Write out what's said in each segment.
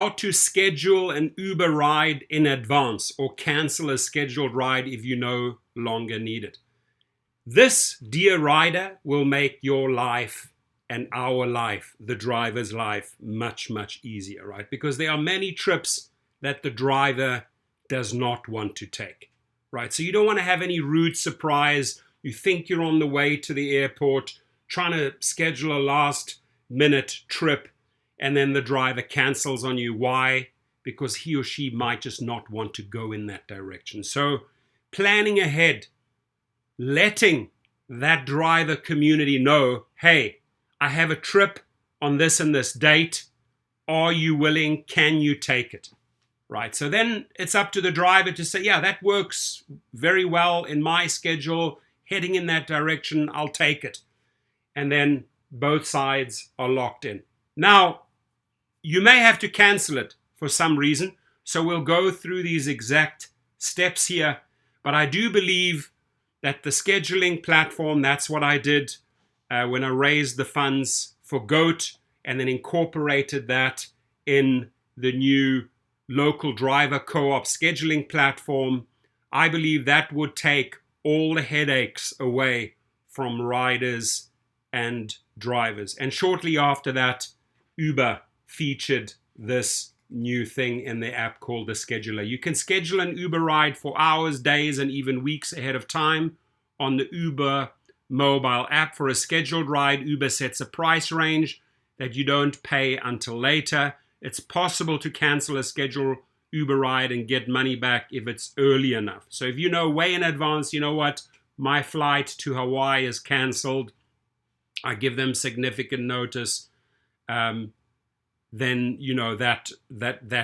How to schedule an Uber ride in advance or cancel a scheduled ride if you no longer need it. This, dear rider, will make your life and our life, the driver's life, much, much easier, right? Because there are many trips that the driver does not want to take, right? So you don't want to have any rude surprise. You think you're on the way to the airport, trying to schedule a last minute trip, and then the driver cancels on you. Why? Because he or she might just not want to go in that direction. So planning ahead, letting that driver community know, hey, I have a trip on this and this date. Are you willing? Can you take it? Right. So then it's up to the driver to say, yeah, that works very well in my schedule, heading in that direction, I'll take it. And then both sides are locked in. Now, you may have to cancel it for some reason. So we'll go through these exact steps here. But I do believe that the scheduling platform, that's what I did when I raised the funds for GOAT and then incorporated that in the new local driver co-op scheduling platform. I believe that would take all the headaches away from riders and drivers. And shortly after that, Uber featured this new thing in the app called the scheduler. You can schedule an Uber ride for hours, days, and even weeks ahead of time on the Uber mobile app. For a scheduled ride, Uber sets a price range that you don't pay until later. It's possible to cancel a scheduled Uber ride and get money back if it's early enough. So if you know way in advance, you know what, my flight to Hawaii is canceled, I give them significant notice, then you know that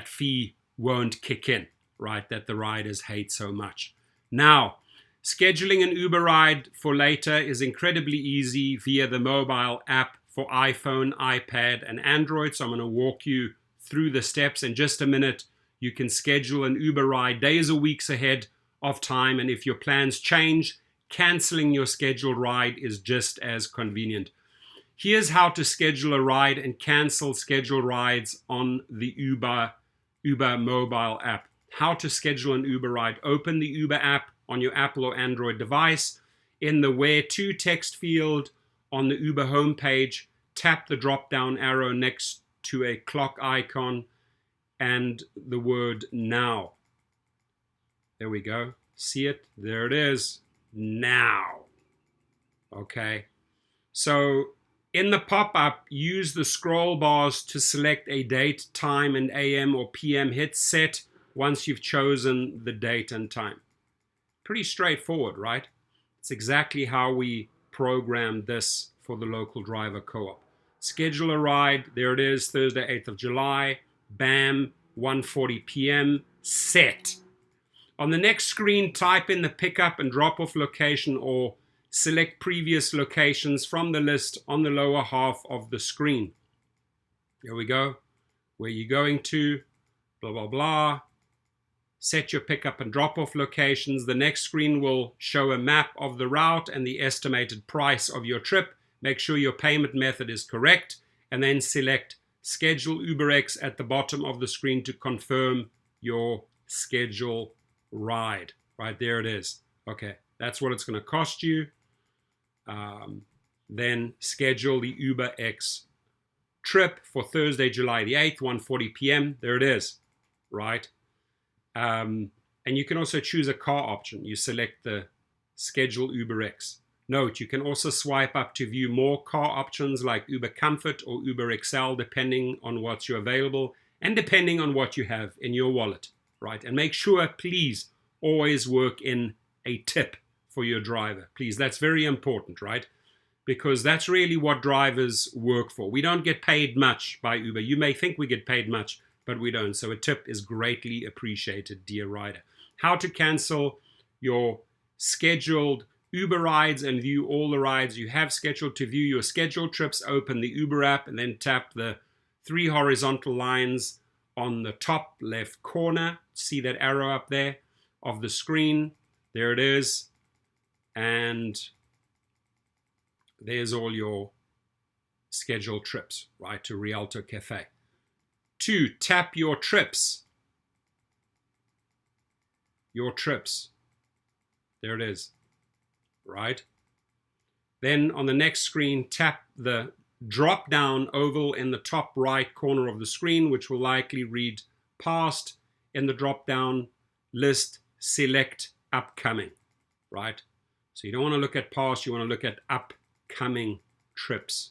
fee won't kick in, right? That the riders hate so much. Now, scheduling an Uber ride for later is incredibly easy via the mobile app for iPhone, iPad, and Android. So I'm going to walk you through the steps in just a minute. You can schedule an Uber ride days or weeks ahead of time, and if your plans change, canceling your scheduled ride is just as convenient. Here's how to schedule a ride and cancel scheduled rides on the Uber mobile app. How to schedule an Uber ride. Open the Uber app on your Apple or Android device. In the Where To text field on the Uber homepage, tap the drop-down arrow next to a clock icon and the word Now. There we go. See it? There it is. Now. Okay. So in the pop-up, use the scroll bars to select a date, time, and AM or PM. Hit set once you've chosen the date and time. Pretty straightforward, right? It's exactly how we programmed this for the local driver co-op. Schedule a ride. There it is, Thursday, 8th of July. Bam, 1:40 p.m. Set. On the next screen, type in the pickup and drop-off location or select previous locations from the list on the lower half of the screen. Here we go. Where you're going to, blah, blah, blah. Set your pickup and drop-off locations. The next screen will show a map of the route and the estimated price of your trip. Make sure your payment method is correct, and then select Schedule UberX at the bottom of the screen to confirm your schedule ride. Right there it is. Okay, that's what it's going to cost you. Then schedule the UberX trip for Thursday, July the 8th, 1:40 p.m. There it is, right? And you can also choose a car option. You select the Schedule UberX. Note, you can also swipe up to view more car options like Uber Comfort or Uber XL, depending on what's available and depending on what you have in your wallet, right? And make sure, please, always work in a tip for your driver. Please, that's very important, right? Because that's really what drivers work for. We don't get paid much by Uber. You may think we get paid much, but we don't. So a tip is greatly appreciated, dear rider. How to cancel your scheduled Uber rides and view all the rides you have scheduled. To view your scheduled trips, open the Uber app and then tap the 3 horizontal lines on the top left corner. See that arrow up there of the screen? There it is. And there's all your scheduled trips, right, to Rialto Cafe. 2, tap your trips. Your trips. There it is, right? Then on the next screen, tap the drop down oval in the top right corner of the screen, which will likely read past. In the drop down list, select upcoming, right? So you don't want to look at past, you want to look at upcoming trips.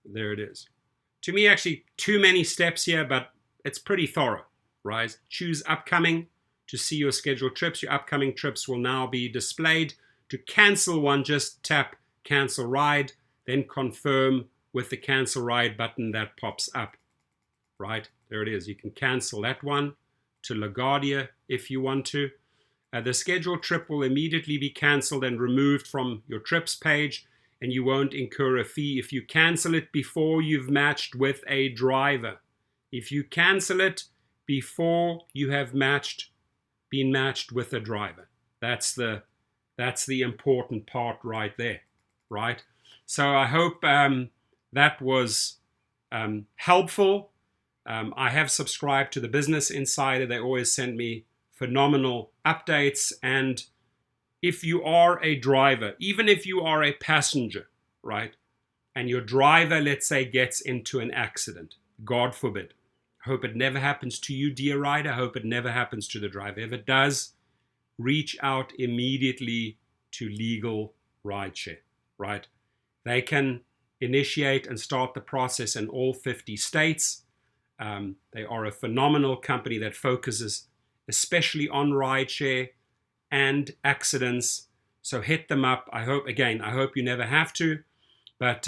There it is. To me, actually, too many steps here, but it's pretty thorough, right? Choose upcoming to see your scheduled trips. Your upcoming trips will now be displayed. To cancel one, just tap cancel ride, then confirm with the cancel ride button that pops up, right? There it is. You can cancel that one to LaGuardia if you want to. The scheduled trip will immediately be canceled and removed from your trips page, and you won't incur a fee if you cancel it before you've matched with a driver. If you cancel it before you have been matched with a driver, that's the important part right there, right? So I hope that was helpful. I have subscribed to the Business Insider. They always send me phenomenal updates. And if you are a driver, even if you are a passenger, right, and your driver, let's say, gets into an accident, God forbid, I hope it never happens to you, dear rider. I hope it never happens to the driver. If it does, reach out immediately to Legal Rideshare, right? They can initiate and start the process in all 50 states. They are a phenomenal company that focuses especially on rideshare and accidents. So hit them up. I hope you never have to, but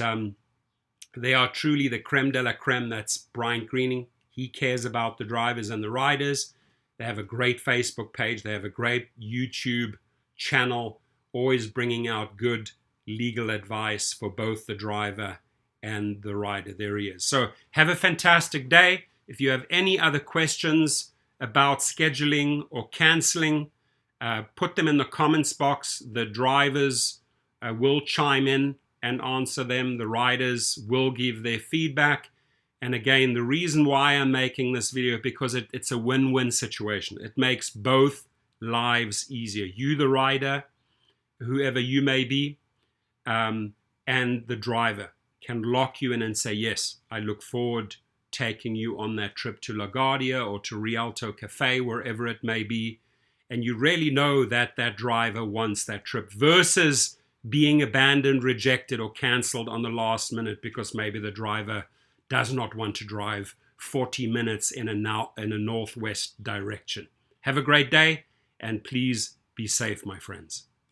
they are truly the creme de la creme. That's Brian Greening. He cares about the drivers and the riders. They have a great Facebook page. They have a great YouTube channel, always bringing out good legal advice for both the driver and the rider. There he is. So have a fantastic day. If you have any other questions about scheduling or canceling, put them in the comments box. The drivers will chime in and answer them. The riders will give their feedback. And again, the reason why I'm making this video, because it's a win-win situation. It makes both lives easier. You, the rider, whoever you may be, and the driver can lock you in and say, yes, I look forward taking you on that trip to LaGuardia or to Rialto Cafe, wherever it may be. And you really know that that driver wants that trip versus being abandoned, rejected, or canceled on the last minute because maybe the driver does not want to drive 40 minutes in a northwest direction. Have a great day, and please be safe, my friends.